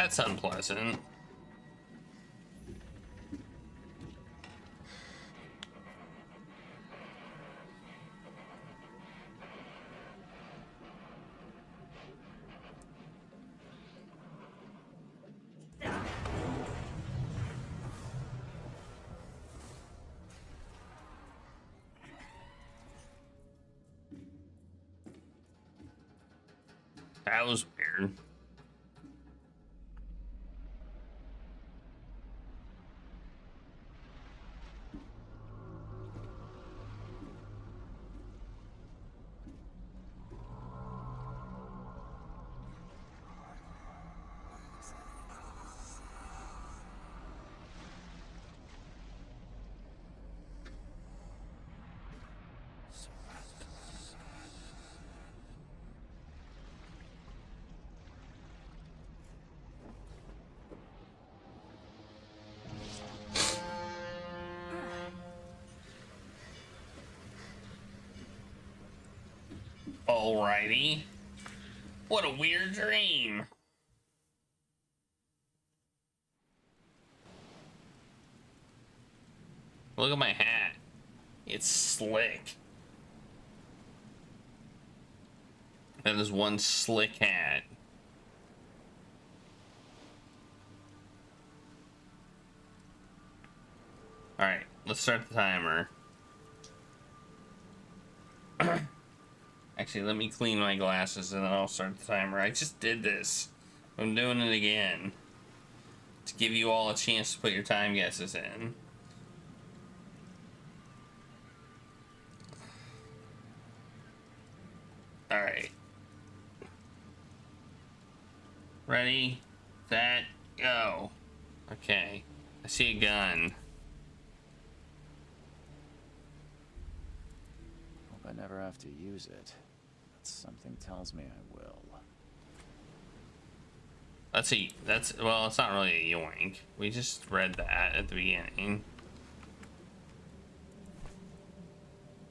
That's unpleasant. That was weird. Alrighty. What a weird dream. Look at my hat. It's slick. That is one slick hat. Alright, let's start the timer. Actually, let me clean my glasses and then I'll start the timer. I just did this. I'm doing it again. To give you all a chance to put your time guesses in. Alright. Ready, set, go. Okay. I see a gun. Hope I never have to use it. But something tells me I will. Well, it's not really a yoink. We just read that at the beginning.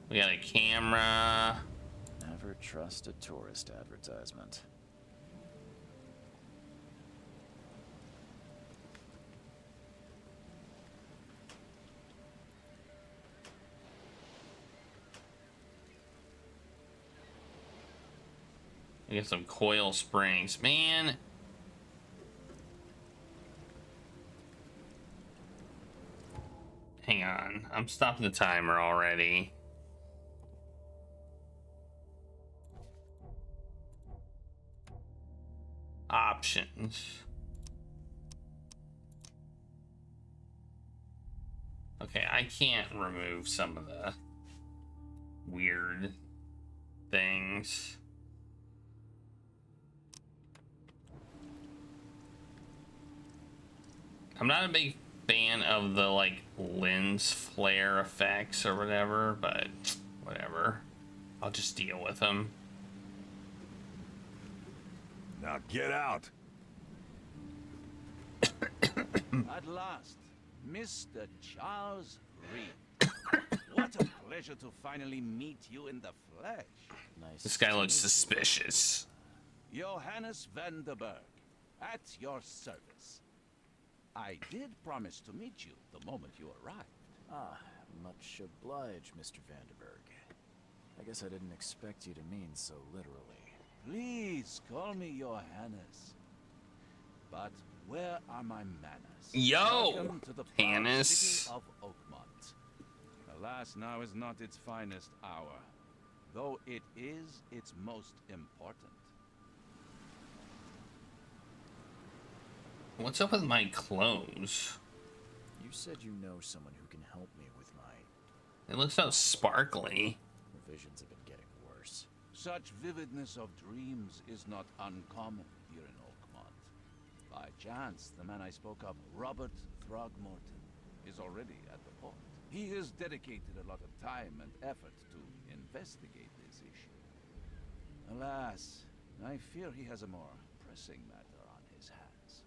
We got a camera. Never trust a tourist advertisement. We got some coil springs. Man. Hang on. I'm stopping the timer already. Options. Okay, I can't remove some of the weird things. I'm not a big fan of the like lens flare effects or whatever, but whatever. I'll just deal with them. Now get out. At last, Mr. Charles Reed. What a pleasure to finally meet you in the flesh. Nice. This guy looks suspicious. Johannes van der Berg, at your service. I did promise to meet you the moment you arrived. Ah, much obliged, Mr. Vanderberg. I guess I didn't expect you to mean so literally. Please call me Johannes. But where are my manners? Yo, Welcome to the proud Hannes. city of Oakmont. Alas, now is not its finest hour, though it is its most important. What's up with my clothes? You said you know someone who can help me with my... It looks so sparkly. The visions have been getting worse. Such vividness of dreams is not uncommon here in Oakmont. By chance, the man I spoke of, Robert Throgmorton, is already at the port. He has dedicated a lot of time and effort to investigate this issue. Alas, I fear he has a more pressing matter on his hands.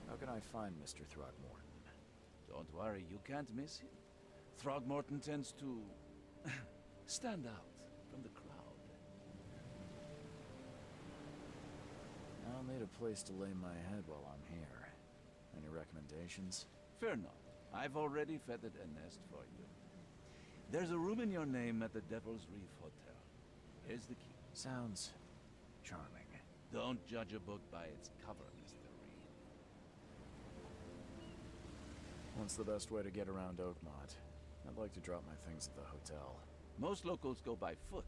How can I find Mr. Throgmorton? Don't worry, you can't miss him. Throgmorton tends to stand out from the crowd. I'll need a place to lay my head while I'm here. Any recommendations? Fear not. I've already feathered a nest for you. There's a room in your name at the Devil's Reef Hotel. Here's the key. Sounds charming. Don't judge a book by its cover, Mr. Reed. What's the best way to get around Oakmont? I'd like to drop my things at the hotel. Most locals go by foot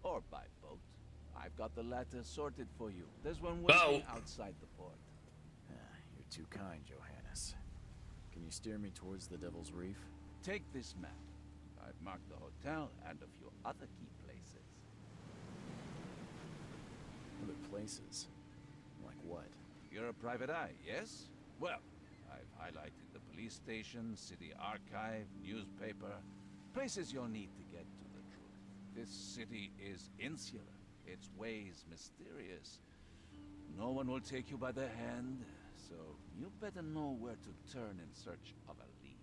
or by boat. I've got the latter sorted for you. There's one waiting outside the port. You're too kind, Johannes. Can you steer me towards the Devil's Reef? Take this map. I've marked the hotel and a few other key places. Other places? Like what? You're a private eye, yes? Well, I've highlighted the police station, city archive, newspaper. Places you'll need to get to the truth. This city is insular. Its ways mysterious. No one will take you by the hand, so you better know where to turn in search of a lead.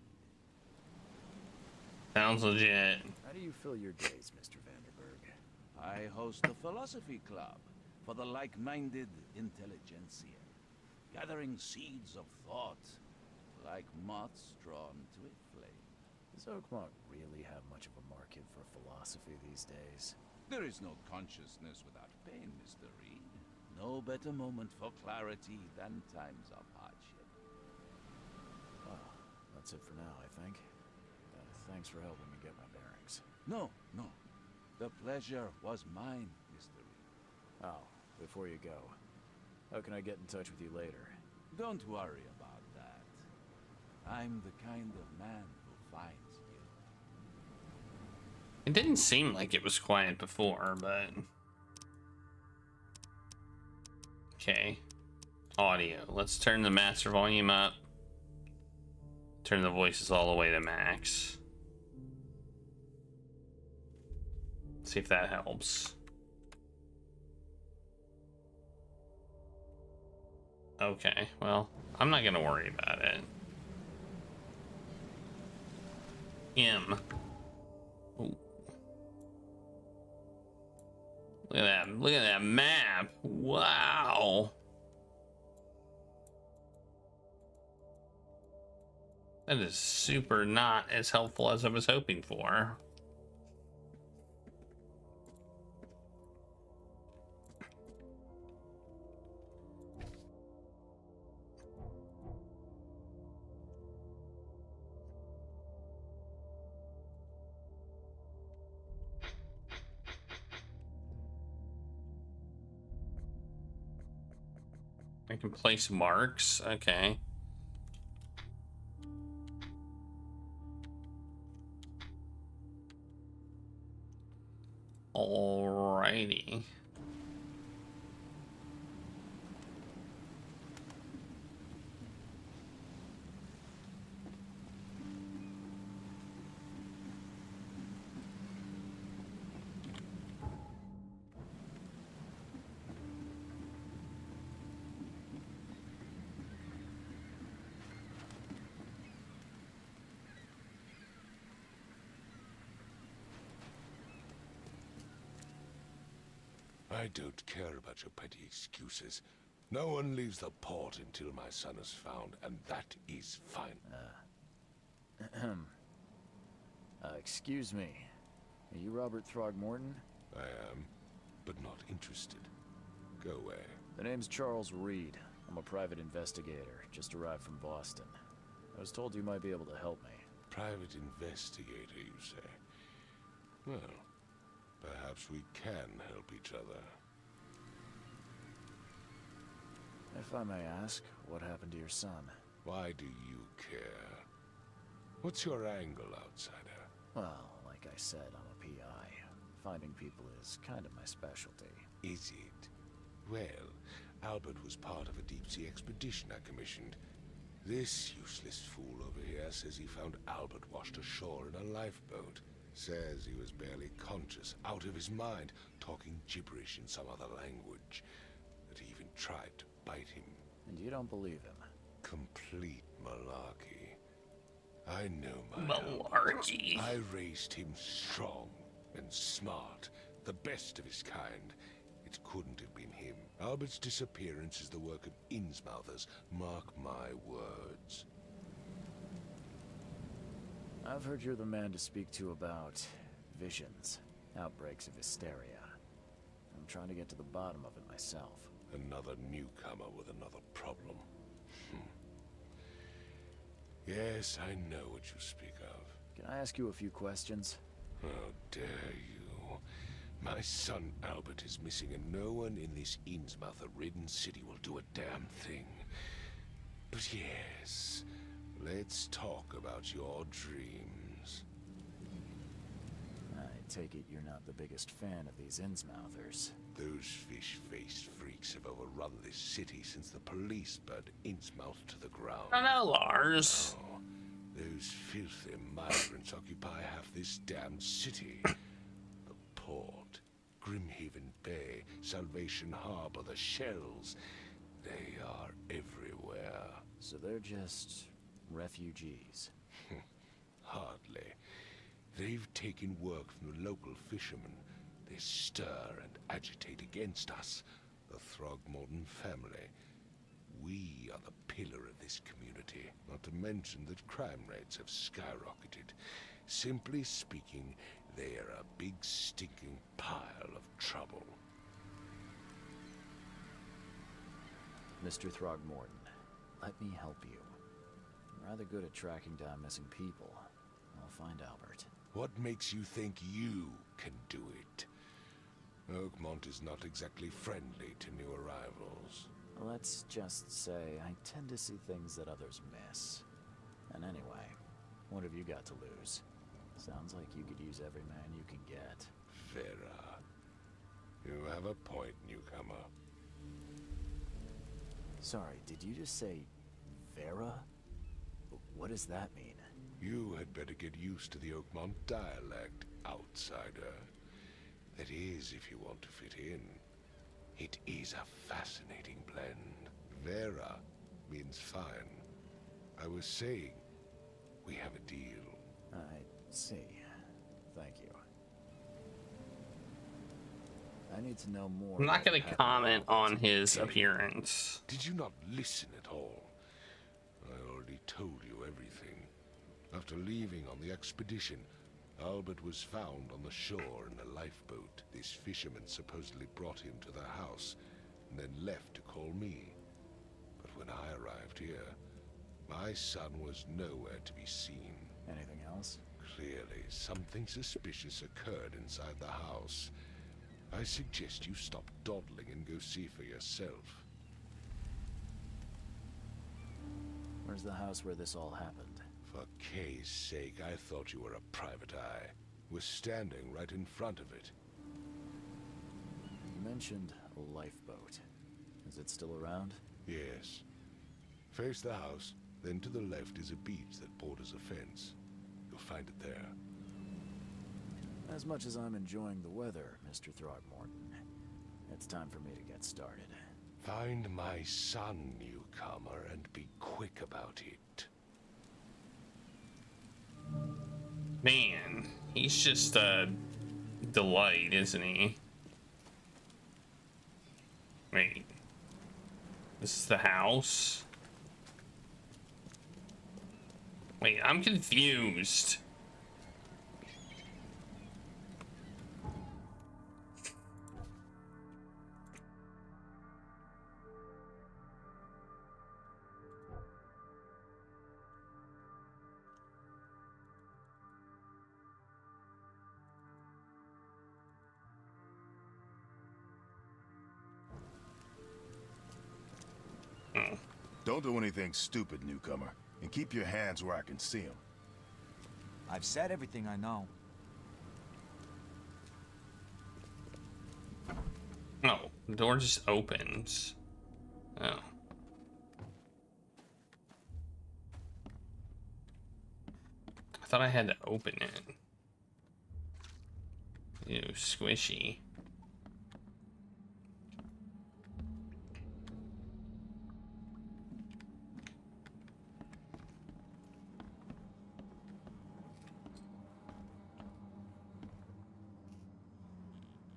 Sounds legit. How do you fill your days, Mr. Vanderberg? I host a philosophy club for the like-minded intelligentsia, gathering seeds of thought, like moths drawn to a flame. Does Oakmont really have much of a market for philosophy these days? There is no consciousness without pain, Mr. Reed. No better moment for clarity than times of hardship. Well, that's it for now, I think. Thanks for helping me get my bearings. No. The pleasure was mine, Mr. Reed. Oh, before you go, how can I get in touch with you later? Don't worry about that. I'm the kind of man who finds you. It didn't seem like it was quiet before, but... Okay. Audio. Let's turn the master volume up. Turn the voices all the way to max. See if that helps. Okay, well, I'm not gonna worry about it. M. Ooh. Look at that. Look at that map. Wow. That is super not as helpful as I was hoping for. I can place marks. Okay. Alrighty. I don't care about your petty excuses. No one leaves the port until my son is found, and that is fine. Excuse me. Are you Robert Throgmorton? I am, but not interested. Go away. The name's Charles Reed. I'm a private investigator, just arrived from Boston. I was told you might be able to help me. Private investigator, you say? Well, perhaps we can help each other. If I may ask, what happened to your son? Why do you care? What's your angle, outsider? Well, like I said, I'm a PI. Finding people is kind of my specialty. Is it? Well, Albert was part of a deep-sea expedition I commissioned. This useless fool over here says he found Albert washed ashore in a lifeboat. Says he was barely conscious, out of his mind, talking gibberish in some other language. That he even tried to bite him. And you don't believe him? Complete malarkey. I know my Malarkey. Albert. I raised him strong and smart, the best of his kind. It It couldn't have been him. Albert's disappearance is the work of Innsmouthers. Mark my words. I've heard you're the man to speak to about visions, outbreaks of hysteria. I'm trying to get to the bottom of it myself. Another newcomer with another problem. Yes, I know what you speak of. Can I ask you a few questions? How dare you? My son Albert is missing, and no one in this Innsmouther-ridden city will do a damn thing. But yes, let's talk about your dreams. I take it you're not the biggest fan of these Innsmouthers. Those fish-faced freaks have overrun this city since the police burned Innsmouth to the ground. I don't know, Lars. Oh, those filthy migrants occupy half this damned city. The port, Grimhaven Bay, Salvation Harbor, the shells. They are everywhere. So they're just refugees. Hardly. They've taken work from the local fishermen. They stir and agitate against us, the Throgmorton family. We are the pillar of this community, not to mention that crime rates have skyrocketed. Simply speaking, they are a big stinking pile of trouble. Mr. Throgmorton, let me help you. I'm rather good at tracking down missing people. I'll find Albert. What makes you think you can do it? Oakmont is not exactly friendly to new arrivals. Let's just say I tend to see things that others miss. And anyway, what have you got to lose? Sounds like you could use every man you can get. Vera. You have a point, newcomer. Sorry, did you just say Vera? What does that mean? You had better get used to the Oakmont dialect, outsider. That is, if you want to fit in. It is a fascinating blend. Vera means fine. I was saying, we have a deal. I see. Thank you. I need to know more. I'm not about gonna Pat comment Roberts. on his appearance. Did you not listen at all? I already told you everything. After leaving on the expedition, Albert was found on the shore in a lifeboat. This fisherman supposedly brought him to the house, and then left to call me. But when I arrived here, my son was nowhere to be seen. Anything else? Clearly, something suspicious occurred inside the house. I suggest you stop dawdling and go see for yourself. Where's the house where this all happened? For Kay's sake, I thought you were a private eye. We're standing right in front of it. You mentioned a lifeboat. Is it still around? Yes. Face the house, then to the left is a beach that borders a fence. You'll find it there. As much as I'm enjoying the weather, Mr. Throgmorton, it's time for me to get started. Find my son, newcomer, and be quick about it. Man, he's just a delight, isn't he? Wait. This is the house? Wait, I'm confused. Don't do anything stupid, newcomer. And keep your hands where I can see them. I've said everything I know. Oh, the door just opens. Oh. I thought I had to open it. Ew, squishy.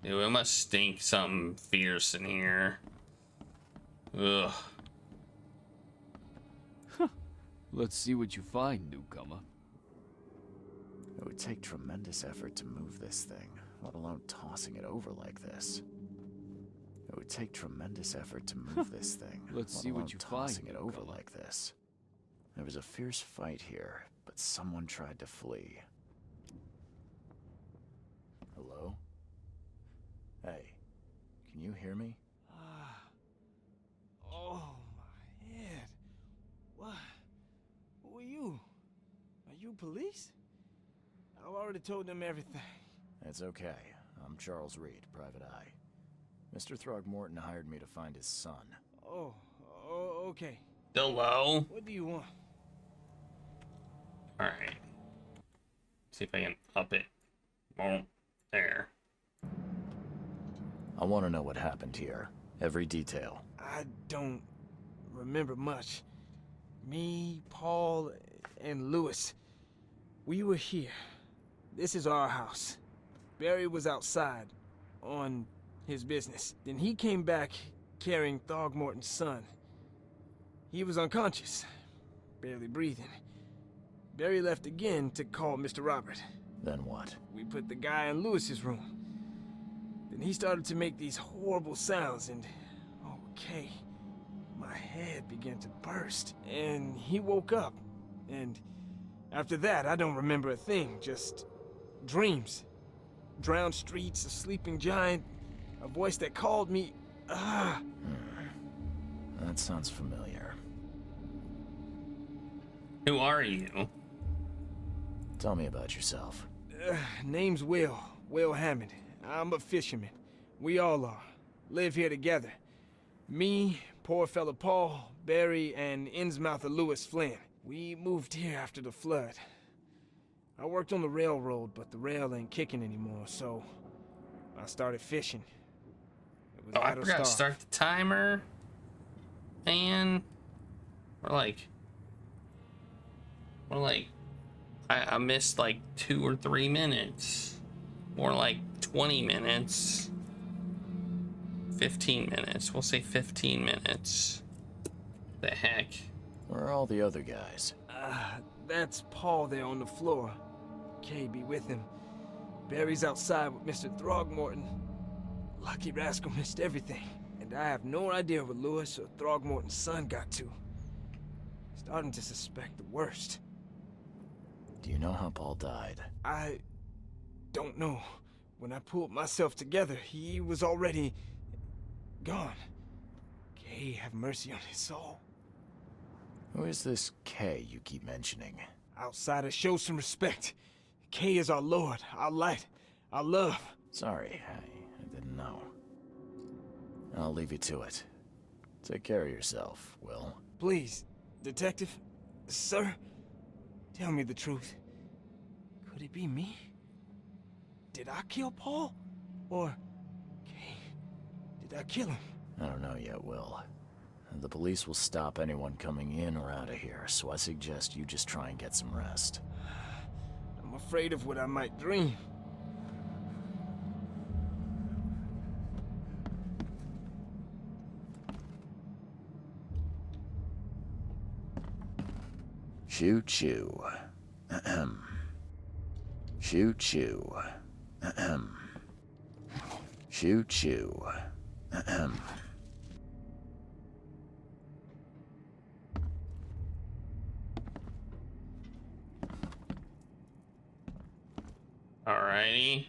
Ew, it must stink something fierce in here. Ugh. Let's see what you find, newcomer. It would take tremendous effort to move this thing, let alone tossing it over like this. It would take tremendous effort to move this thing. Let's let see what alone you tossing find, it over newcomer. like this. There was a fierce fight here, but someone tried to flee. Hello? Hey, can you hear me? Oh, my head. What? Who are you? Are you police? I've already told them everything. It's okay. I'm Charles Reed, Private Eye. Mr. Throgmorton hired me to find his son. Oh, okay. Hello? What do you want? Alright. See if I can up it. Won't. There. I want to know what happened here. Every detail. I don't remember much. Me, Paul, and Lewis, we were here. This is our house. Barry was outside on his business. Then he came back carrying Throgmorton's son. He was unconscious, barely breathing. Barry left again to call Mr. Robert. Then what? We put the guy in Lewis's room. Then he started to make these horrible sounds and... okay. My head began to burst. And he woke up. And after that, I don't remember a thing. Just dreams. Drowned streets, a sleeping giant, a voice that called me... That sounds familiar. Who are you? Tell me about yourself. Name's Will Hammond. I'm a fisherman. We all are. Live here together. Me, poor fella Paul, Barry, and Innsmouther Lewis Flynn. We moved here after the flood. I worked on the railroad, but the rail ain't kicking anymore, so I started fishing. It was Oh, I battle forgot to starved. start the timer. Man. I missed like 2 or 3 minutes. More like 20 minutes. 15 minutes. We'll say 15 minutes. The heck? Where are all the other guys? That's Paul there on the floor. Kay be with him. Barry's outside with Mr. Throgmorton. Lucky rascal missed everything. And I have no idea where Lewis or Throgmorton's son got to. Starting to suspect the worst. Do you know how Paul died? I don't know. When I pulled myself together, he was already gone. Kay have mercy on his soul. Who is this K you keep mentioning? Outsiders, show some respect. Kay is our lord, our light, our love. Sorry, I didn't know. I'll leave you to it. Take care of yourself, Will. Please, detective, sir, tell me the truth. Could it be me? Did I kill Paul? Or Kay? Did I kill him? I don't know yet, Will. The police will stop anyone coming in or out of here, so I suggest you just try and get some rest. I'm afraid of what I might dream. Choo choo. Ahem. Choo choo. Ahem. Choo choo. Ahem. Alrighty.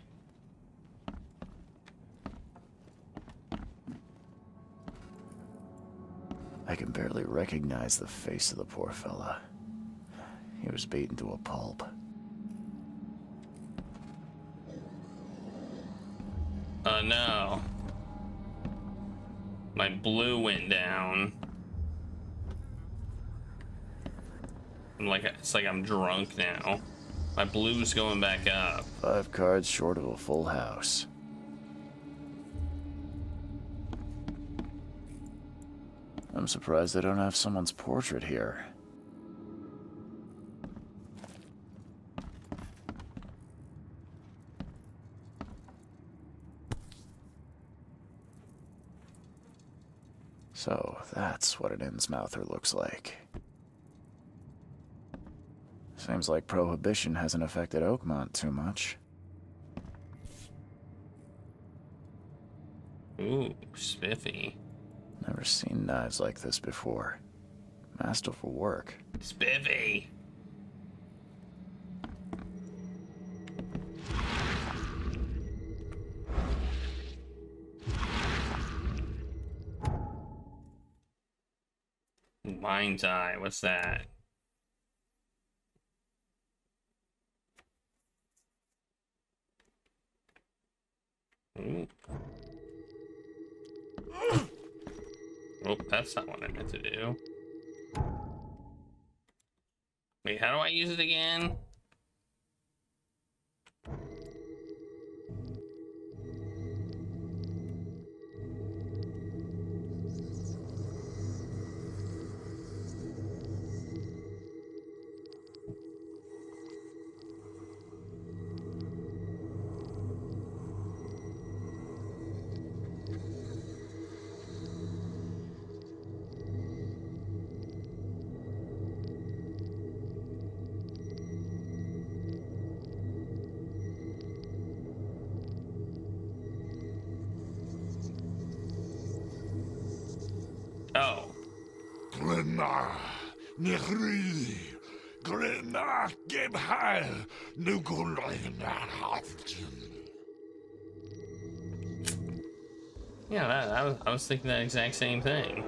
I can barely recognize the face of the poor fella. He was beaten to a pulp. Oh no. My blue went down. It's like I'm drunk now. My blue's going back up. 5 cards short of a full house. I'm surprised they don't have someone's portrait here. So that's what an Innsmouther looks like. Seems like Prohibition hasn't affected Oakmont too much. Ooh, spiffy. Never seen knives like this before. Masterful work. Spiffy! Mind's Eye, what's that? Ooh. Oh, that's not what I meant to do. Wait, how do I use it again? Oh. Glenna, Nehri, Glenna, Gebheil, Yeah, I was thinking that exact same thing.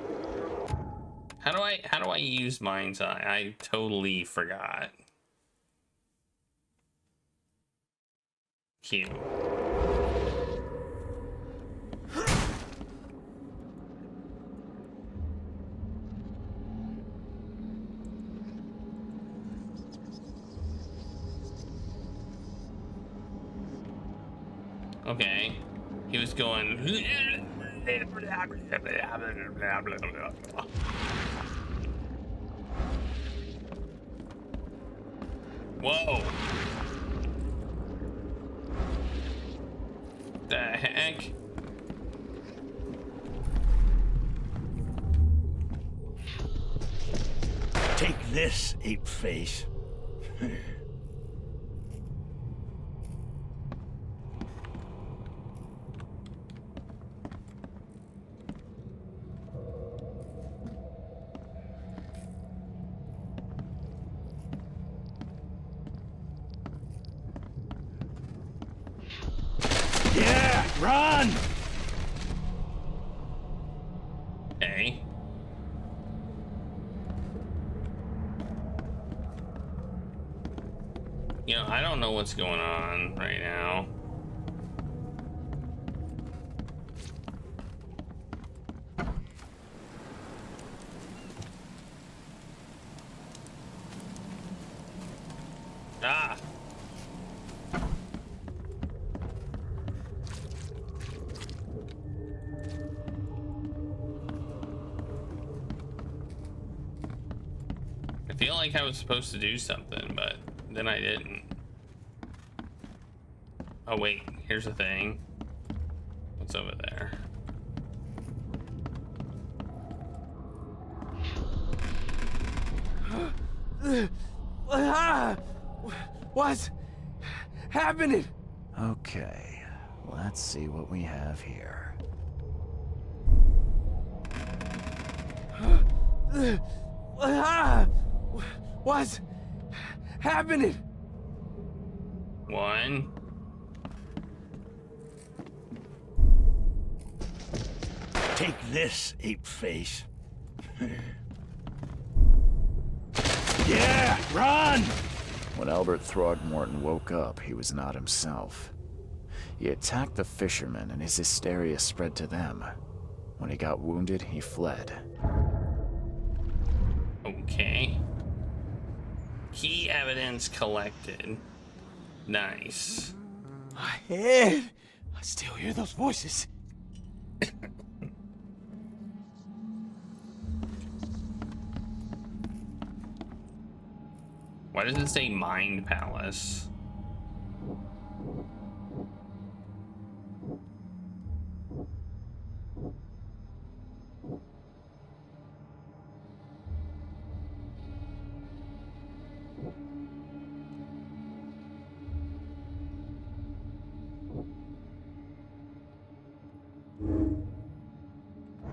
How do I use Mind's Eye? I totally forgot. Q. Okay. He was going. Whoa. The heck? Take this, ape face. Yeah, run! Okay. You know, I don't know what's going on right now. Ah! I feel like I was supposed to do something, but then I didn't. Oh wait, here's the thing. What's over there? What's happening? Okay, let's see what we have here. What's happening? One. Take this, ape face. Yeah, run! When Albert Throgmorton woke up, he was not himself. He attacked the fishermen, and his hysteria spread to them. When he got wounded, he fled. Okay. Key evidence collected. Nice. My head. I still hear those voices. Why does it say Mind Palace?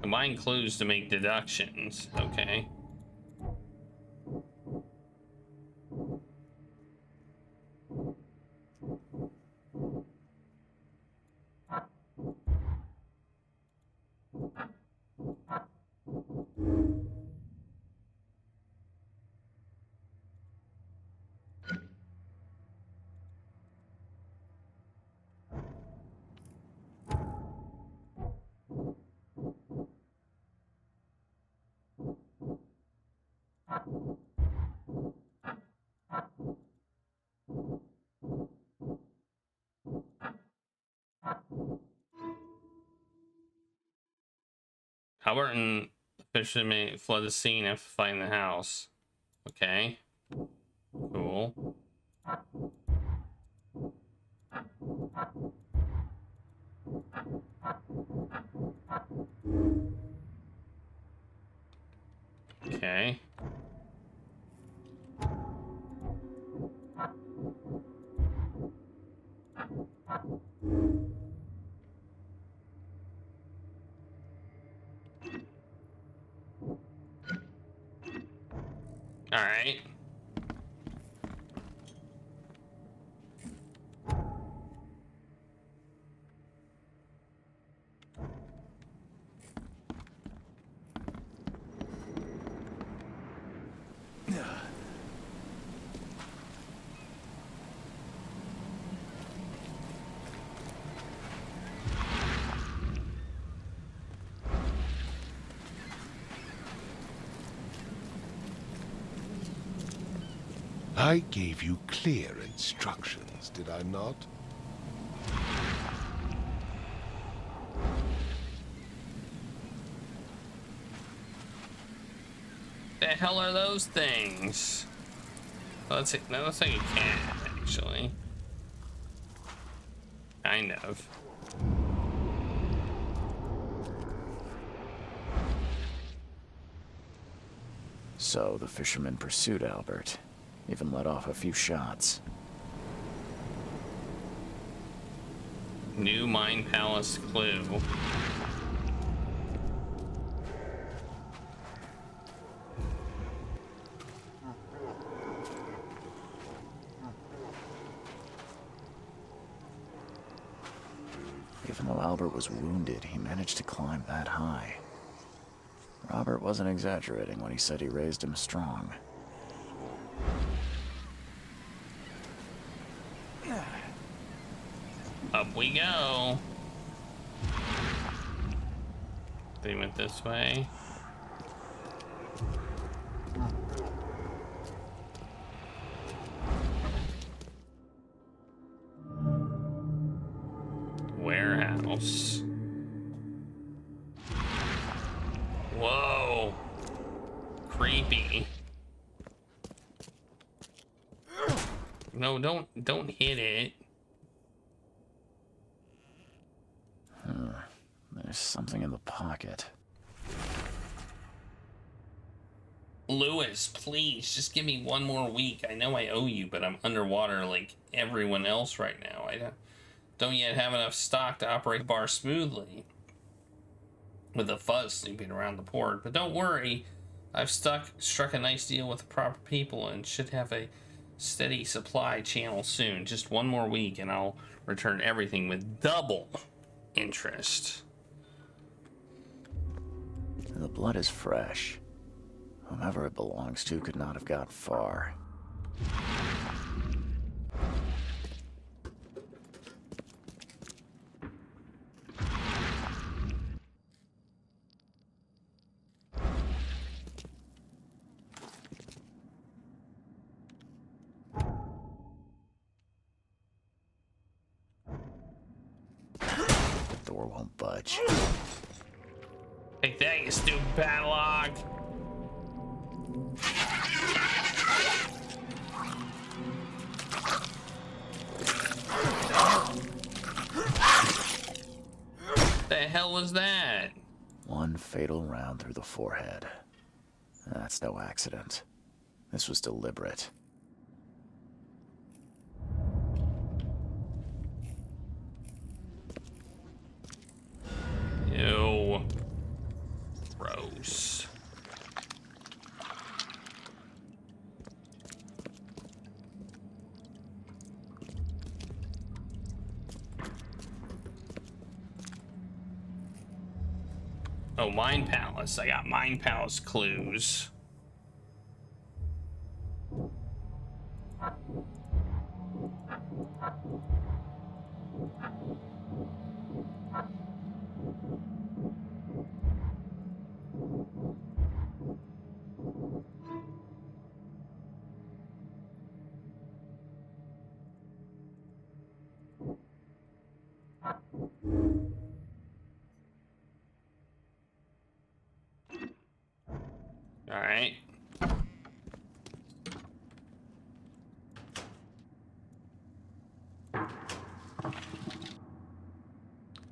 Combine clues to make deductions. Okay. Albert and the fisherman fled the scene after finding the house. Okay. Cool. Okay. All right. I gave you clear instructions, did I not? The hell are those things? Well, that looks like a cat, actually. Kind of. So the fisherman pursued Albert, even let off a few shots. New Mine Palace clue. Even though Albert was wounded, he managed to climb that high. Robert wasn't exaggerating when he said he raised him strong. Up we go. They went this way. Warehouse. Whoa. Creepy. No, don't hit it. There's something in the pocket. Lewis, please, just give me one more week. I know I owe you, but I'm underwater like everyone else right now. I don't yet have enough stock to operate the bar smoothly with the fuzz snooping around the port. But don't worry, I've struck a nice deal with the proper people and should have a steady supply channel soon. Just one more week and I'll return everything with double interest. The blood is fresh. Whomever it belongs to could not have got far. The door won't budge. Take that, you stupid padlock. The hell was that? One fatal round through the forehead. That's no accident. This was deliberate. Ew. Oh, Mine Palace. I got Mine Palace clues. All right.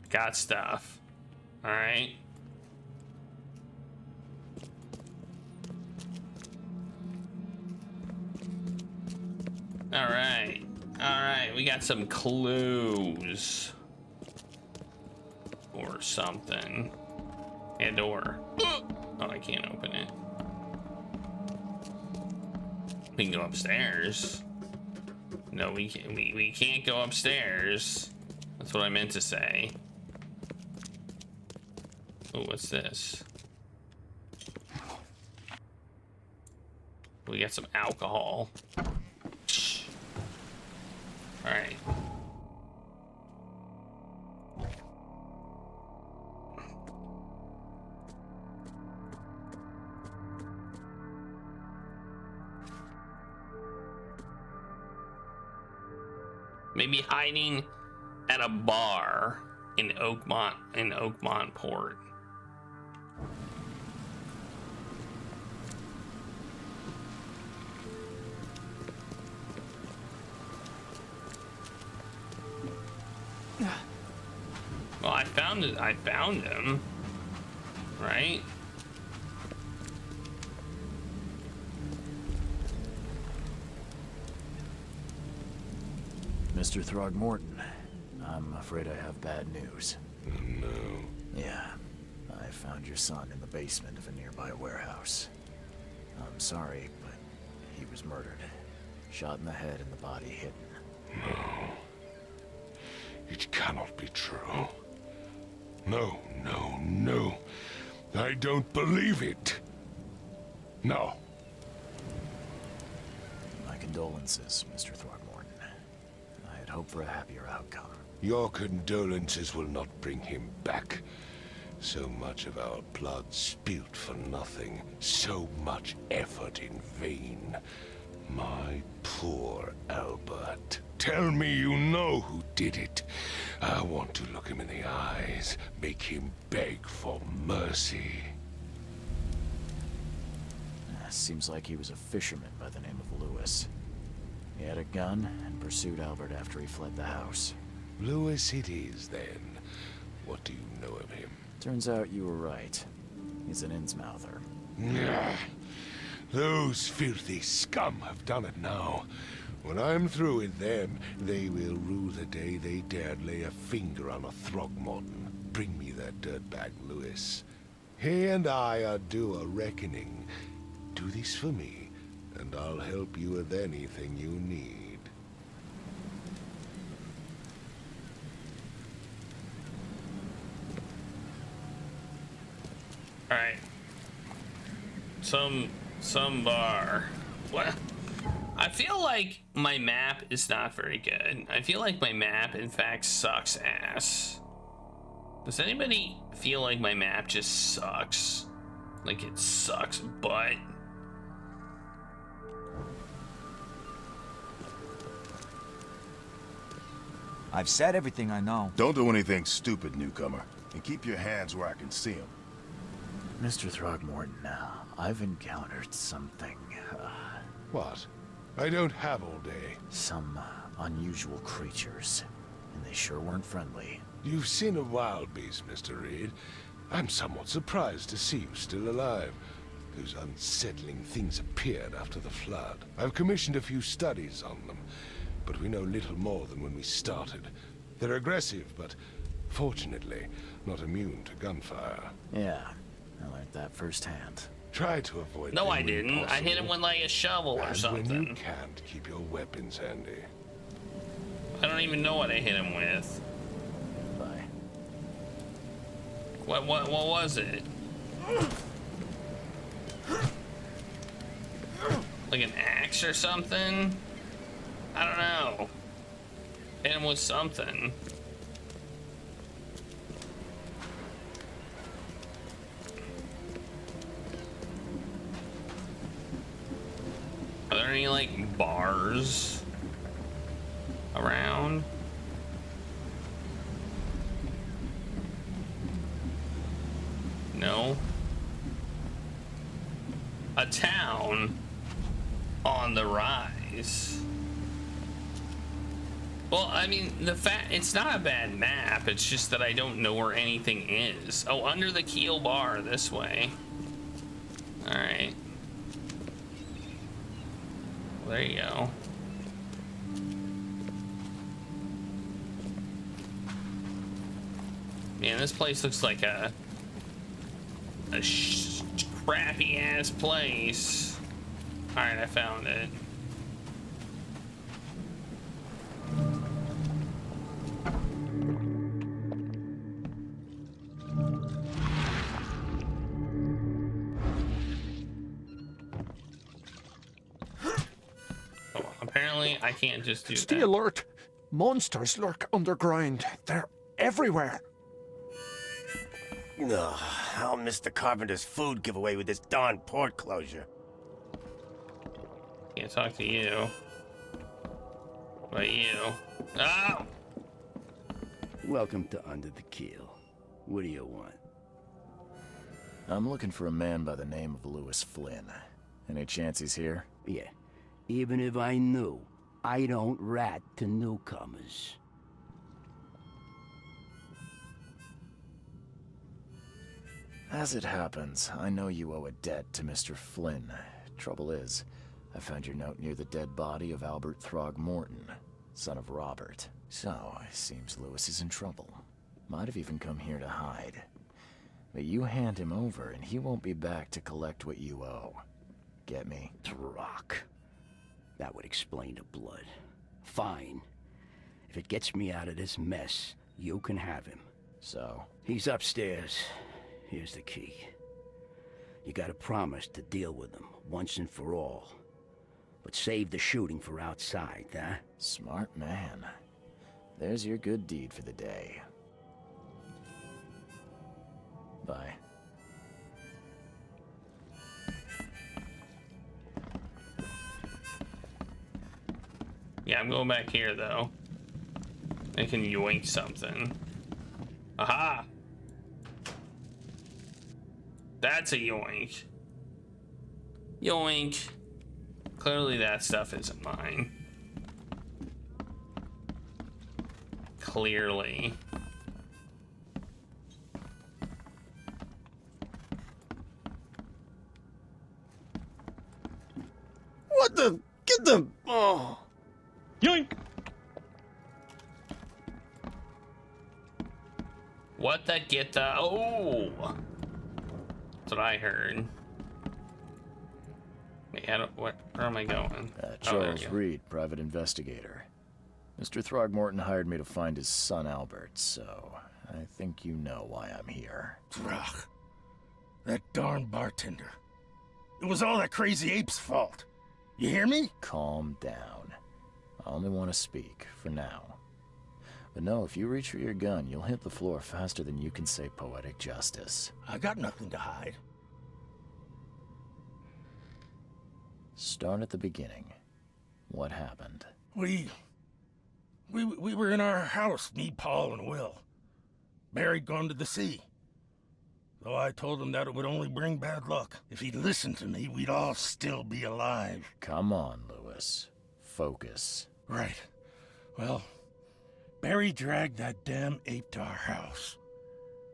Got stuff. All right. All right. All right. We got some clues. Or something. A door. Oh, I can't open it. We can go upstairs. No, we can't. We can't go upstairs. That's what I meant to say. Oh, what's this? We got some alcohol. All right. Maybe hiding at a bar in Oakmont Port. Well, I found it. I found him. Right? Mr. Throgmorton, I'm afraid I have bad news. No. Yeah, I found your son in the basement of a nearby warehouse. I'm sorry, but he was murdered. Shot in the head and the body hidden. No. It cannot be true. No, no, no. I don't believe it. No. My condolences, Mr. Throgmorton. I had hoped for a happier outcome. Your condolences will not bring him back. So much of our blood spilt for nothing. So much effort in vain. My poor Albert. Tell me you know who did it. I want to look him in the eyes, make him beg for mercy. Seems like he was a fisherman by the name of Lewis. He had a gun and pursued Albert after he fled the house. Lewis it is, then. What do you know of him? Turns out you were right. He's an Innsmouther. Those filthy scum have done it now. When I'm through with them, they will rue the day they dared lay a finger on a Throgmorton. Bring me that dirtbag, Lewis. He and I are due a reckoning. Do this for me, and I'll help you with anything you need. All right. Some bar. What? I feel like my map is not very good. I feel like my map, in fact, sucks ass. Does anybody feel like my map just sucks? Like it sucks butt? I've said everything I know. Don't do anything stupid, newcomer. And keep your hands where I can see them. Mr. Throgmorton, I've encountered something. What? I don't have all day. Some unusual creatures. And they sure weren't friendly. You've seen a wild beast, Mr. Reed. I'm somewhat surprised to see you still alive. Those unsettling things appeared after the flood. I've commissioned a few studies on them, but we know little more than when we started. They're aggressive, but fortunately not immune to gunfire. Yeah, I learned that firsthand. Try to avoid No, them I when didn't. I hit him possible. with like a shovel or And something. when you can't, keep your weapons handy. I don't even know what I hit him with. Bye. What was it? Like an axe or something? I don't know. Hit him with something. Are there any, like, bars around? No. A town on the rise. Well, I mean, it's not a bad map. It's just that I don't know where anything is. Oh, under the keel bar this way. All right. Well, there you go. Man, this place looks like a crappy ass place. All right, I found it. Oh, apparently I can't just do Stay that. alert. Monsters lurk underground. They're everywhere. Ugh, I'll miss the carpenter's food giveaway with this darn port closure. Can't talk to you. But you. Oh! Welcome to Under the Keel. What do you want? I'm looking for a man by the name of Lewis Flynn. Any chance he's here? Yeah. Even if I knew, I don't rat to newcomers. As it happens, I know you owe a debt to Mr. Flynn. Trouble is, I found your note near the dead body of Albert Throgmorton, son of Robert. So, it seems Lewis is in trouble. Might have even come here to hide. But you hand him over and he won't be back to collect what you owe. Get me? Rock. That would explain the blood. Fine. If it gets me out of this mess, you can have him. So? He's upstairs. Here's the key. You gotta promise to deal with him, once and for all. But save the shooting for outside, huh? Smart man. There's your good deed for the day. Bye. Yeah, I'm going back here though. I can yoink something. Aha! That's a yoink. Yoink. Clearly that stuff isn't mine. Clearly. What the? Get the... Oh. Yoink! What the get the... Oh! That's what I heard. Wait, where am I going? Charles there we go. Reed, private investigator. Mr. Throgmorton hired me to find his son Albert, so I think you know why I'm here. Rock. That darn bartender. It was all that crazy ape's fault. You hear me? Calm down. I only want to speak, for now. But no, if you reach for your gun, you'll hit the floor faster than you can say poetic justice. I got nothing to hide. Start at the beginning. What happened? We were in our house, me, Paul, and Will. Barry'd gone to the sea. Though I told him that it would only bring bad luck. If he'd listened to me, we'd all still be alive. Come on, Lewis. Focus. Right. Well, Barry dragged that damn ape to our house.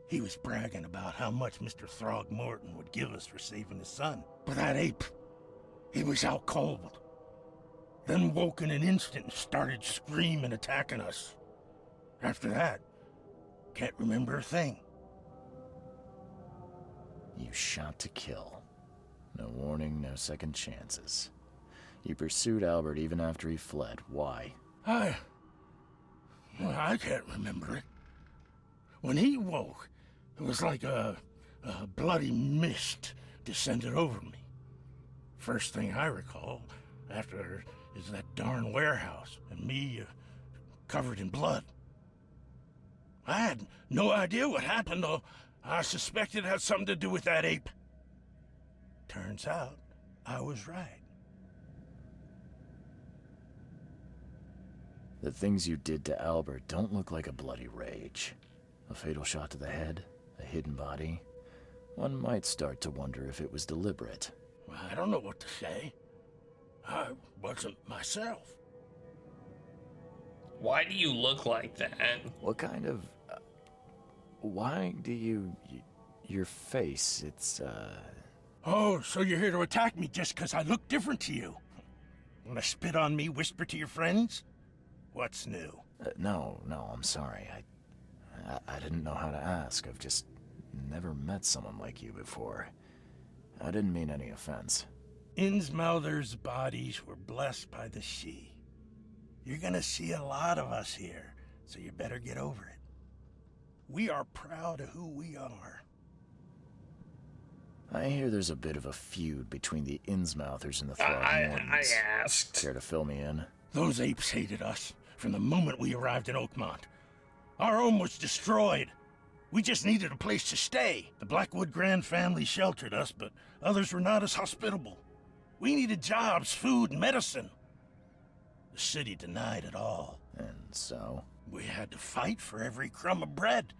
He was bragging about how much Mr. Throgmorton would give us for saving his son. But that ape, he was out cold. Then woke in an instant and started screaming, attacking us. After that, can't remember a thing. You shot to kill. No warning, no second chances. You pursued Albert even after he fled. Why? I can't remember it. When he woke, it was like a a bloody mist descended over me. First thing I recall after is that darn warehouse and me covered in blood. I had no idea what happened, though I suspected it had something to do with that ape. Turns out I was right. The things you did to Albert don't look like a bloody rage. A fatal shot to the head, a hidden body. One might start to wonder if it was deliberate. I don't know what to say. I wasn't myself. Why do you look like that? What kind of... why do you... your face, it's, Oh, so you're here to attack me just because I look different to you? Want to spit on me, whisper to your friends? What's new? No, I'm sorry. I didn't know how to ask. I've just never met someone like you before. I didn't mean any offense. Innsmouther's bodies were blessed by the sea. You're gonna see a lot of us here, so you better get over it. We are proud of who we are. I hear there's a bit of a feud between the Innsmouthers and the Throgmortons. I asked. Care to fill me in? Those apes hated us from the moment we arrived in Oakmont. Our home was destroyed. We just needed a place to stay. The Blackwood Grand family sheltered us, but others were not as hospitable. We needed jobs, food, and medicine. The city denied it all. And so? We had to fight for every crumb of bread.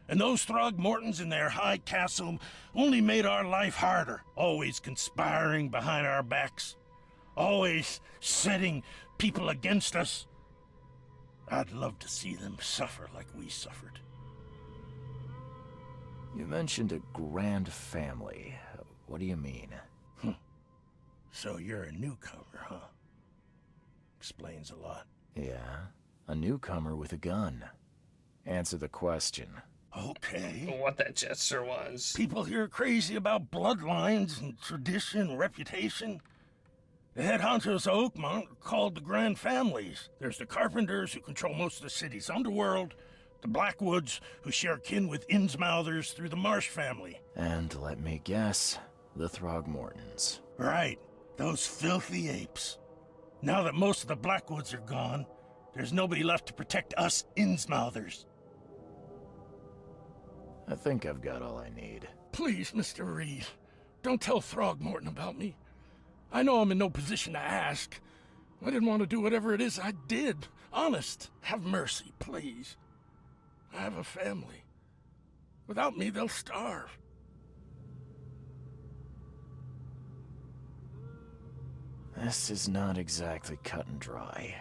And those Throgmortons in their high castle only made our life harder, always conspiring behind our backs, always setting people against us. I'd love to see them suffer like we suffered. You mentioned a grand family. What do you mean? So you're a newcomer, huh? Explains a lot. Yeah, a newcomer with a gun. Answer the question. Okay. What that gesture was. People here are crazy about bloodlines and tradition and reputation. The head honchos of Oakmont are called the Grand Families. There's the Carpenters, who control most of the city's underworld, the Blackwoods, who share kin with Innsmouthers through the Marsh family. And let me guess, the Throgmortons. Right, those filthy apes. Now that most of the Blackwoods are gone, there's nobody left to protect us Innsmouthers. I think I've got all I need. Please, Mr. Reed, don't tell Throgmorton about me. I know I'm in no position to ask. I didn't want to do whatever it is I did. Honest, have mercy, please. I have a family. Without me, they'll starve. This is not exactly cut and dry.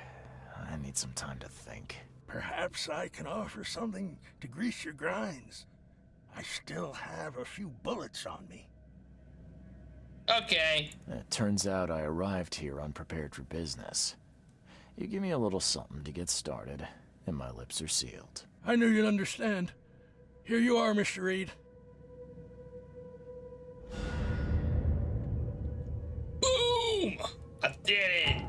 I need some time to think. Perhaps I can offer something to grease your grinds. I still have a few bullets on me. Okay. It turns out I arrived here unprepared for business. You give me a little something to get started, and my lips are sealed. I knew you'd understand. Here you are, Mr. Reed. Boom! I did it!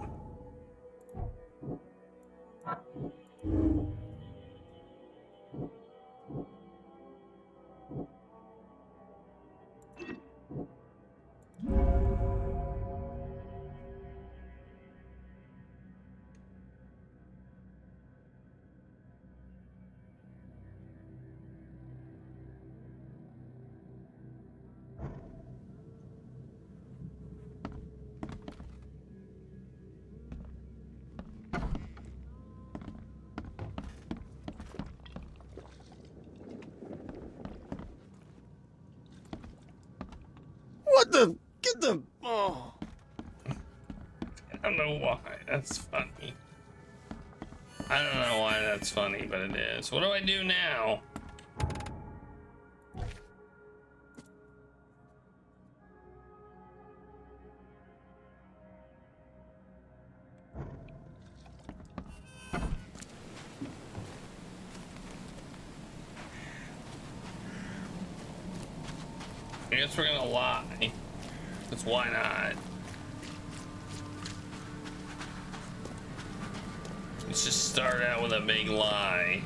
What the? Get the... Oh. I don't know why that's funny. I don't know why that's funny, but it is. What do I do now? I guess we're gonna lie. Because why not? Let's just start out with a big lie.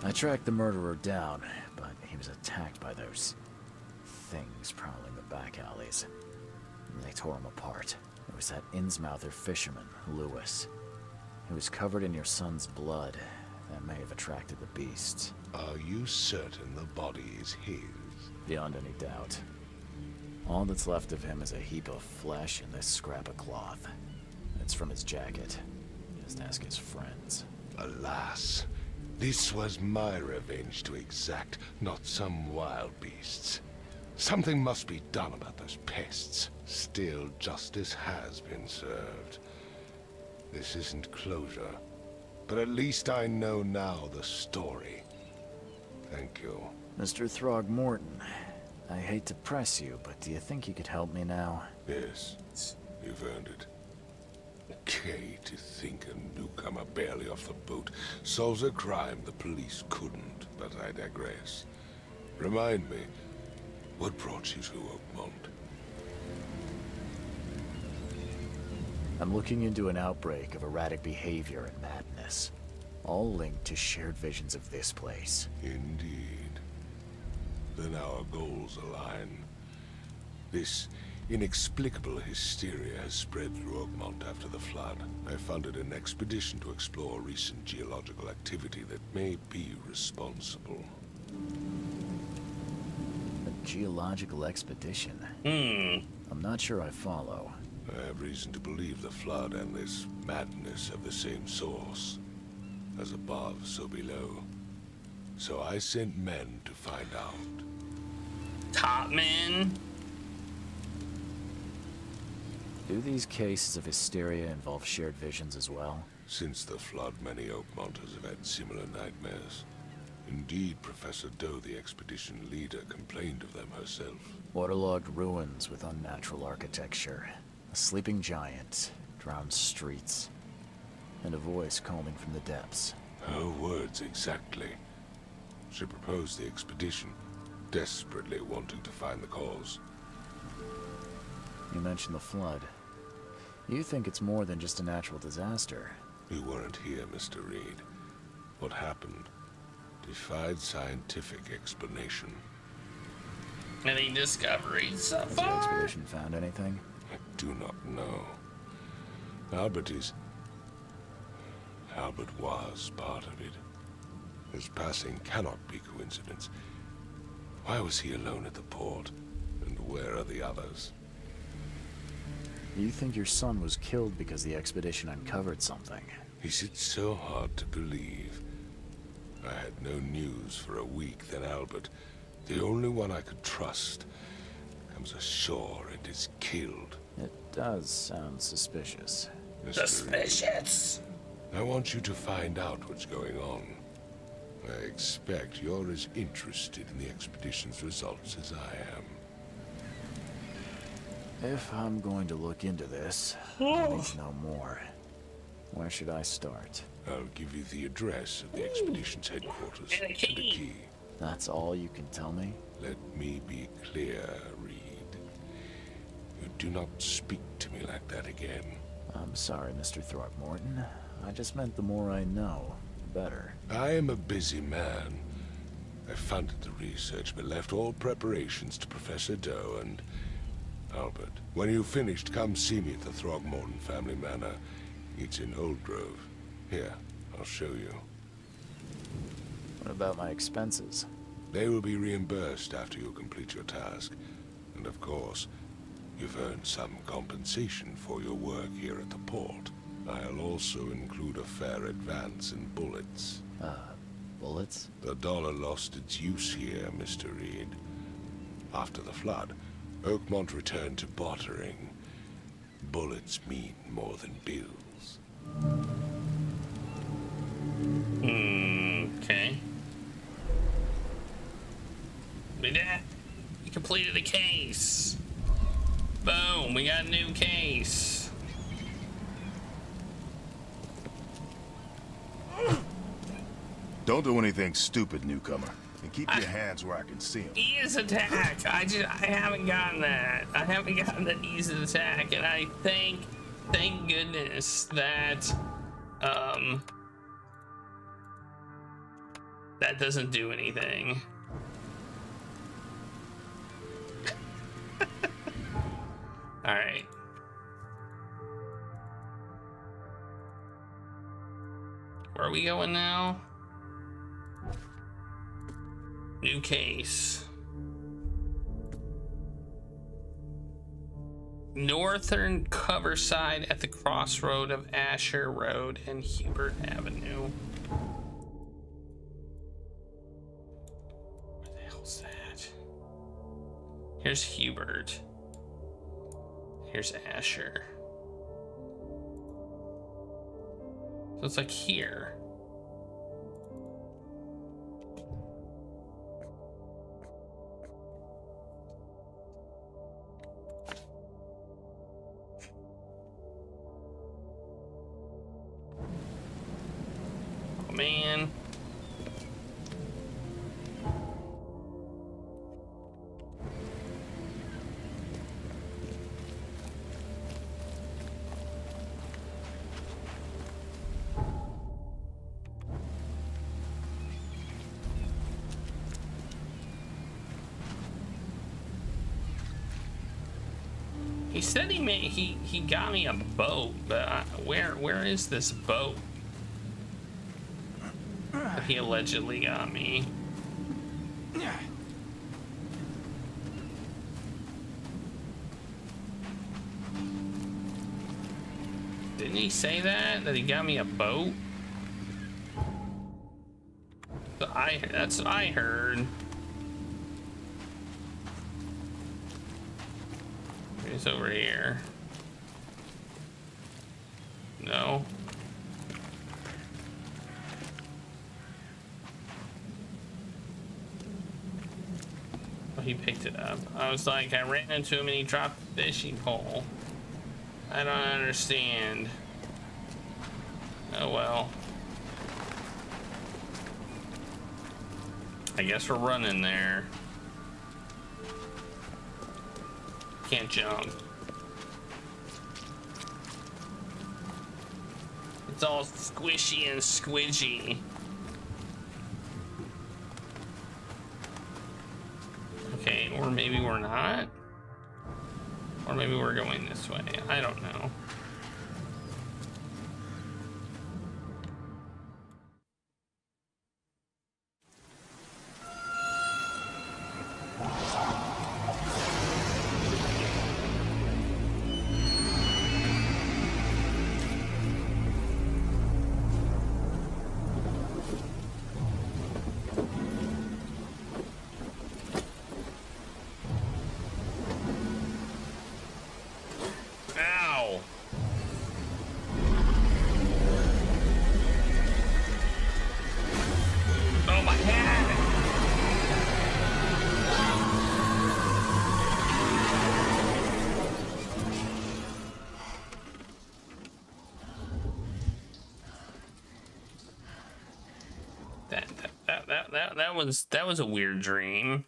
I tracked the murderer down, but he was attacked by those things prowling the back alleys. They tore him apart. It was that Innsmouther fisherman, Lewis. He was covered in your son's blood. That may have attracted the beasts. Are you certain the body is his? Beyond any doubt. All that's left of him is a heap of flesh and this scrap of cloth. It's from his jacket. Just ask his friends. Alas, this was my revenge to exact, not some wild beast's. Something must be done about those pests. Still, justice has been served. This isn't closure, but at least I know now the story. Thank you. Mr. Throgmorton, I hate to press you, but do you think you could help me now? Yes, you've earned it. Okay, to think a newcomer barely off the boat solves a crime the police couldn't, but I digress. Remind me, what brought you to Oakmont? I'm looking into an outbreak of erratic behavior and madness, all linked to shared visions of this place. Indeed. Then our goals align. This inexplicable hysteria has spread through Oakmont after the flood. I funded an expedition to explore recent geological activity that may be responsible. A geological expedition? I'm not sure I follow. I have reason to believe the flood and this madness have the same source. As above, so below. So I sent men to find out. Top men? Do these cases of hysteria involve shared visions as well? Since the flood, many Oakmonters have had similar nightmares. Indeed, Professor Doe, the expedition leader, complained of them herself. Waterlogged ruins with unnatural architecture. A sleeping giant, drowned streets, and a voice calling from the depths. Her words exactly. She proposed the expedition, desperately wanting to find the cause. You mentioned the flood. You think it's more than just a natural disaster. You weren't here, Mr. Reed. What happened defied scientific explanation. Any discoveries so Has the far? expedition found anything? I do not know. Albert was part of it. His passing cannot be coincidence. Why was he alone at the port? And where are the others? You think your son was killed because the expedition uncovered something? Is it so hard to believe? I had no news for a week, then Albert, the only one I could trust, comes ashore and is killed. It does sound suspicious. Mr. Suspicious. Reed, I want you to find out what's going on. I expect you're as interested in the expedition's results as I am. If I'm going to look into this, I need to know more. Where should I start? I'll give you the address of the expedition's headquarters And a key. That's all you can tell me? Let me be clear, Reed. You do not speak to me like that again. I'm sorry, Mr. Throgmorton. I just meant the more I know, the better. I am a busy man. I funded the research, but left all preparations to Professor Doe and Albert. When you've finished, come see me at the Throgmorton family manor. It's in Old Grove. Here, I'll show you. What about my expenses? They will be reimbursed after you complete your task. And of course, you've earned some compensation for your work here at the port. I'll also include a fair advance in bullets. Bullets? The dollar lost its use here, Mr. Reed. After the flood, Oakmont returned to bartering. Bullets mean more than bills. Okay. We did it. We completed a case. Boom, we got a new case. Don't do anything stupid, newcomer. And keep your hands where I can see them. Ease attack. I haven't gotten that. I haven't gotten the ease attack, and I thank goodness that That doesn't do anything. All right. Where are we going now? New case. Northern cover side at the crossroad of Asher Road and Hubert Avenue. Where the hell's that? Here's Hubert. Here's Asher. So it's like here. Oh man. He said he got me a boat, but where is this boat that he allegedly got me? Didn't he say that he got me a boat? That's what I heard. It's over here. No. Oh, he picked it up. I was like, I ran into him and he dropped the fishing pole. I don't understand. Oh well. I guess we're running there. Can't jump. It's all squishy and squidgy. Okay, or maybe we're not. Or maybe we're going this way. I don't know. That was a weird dream.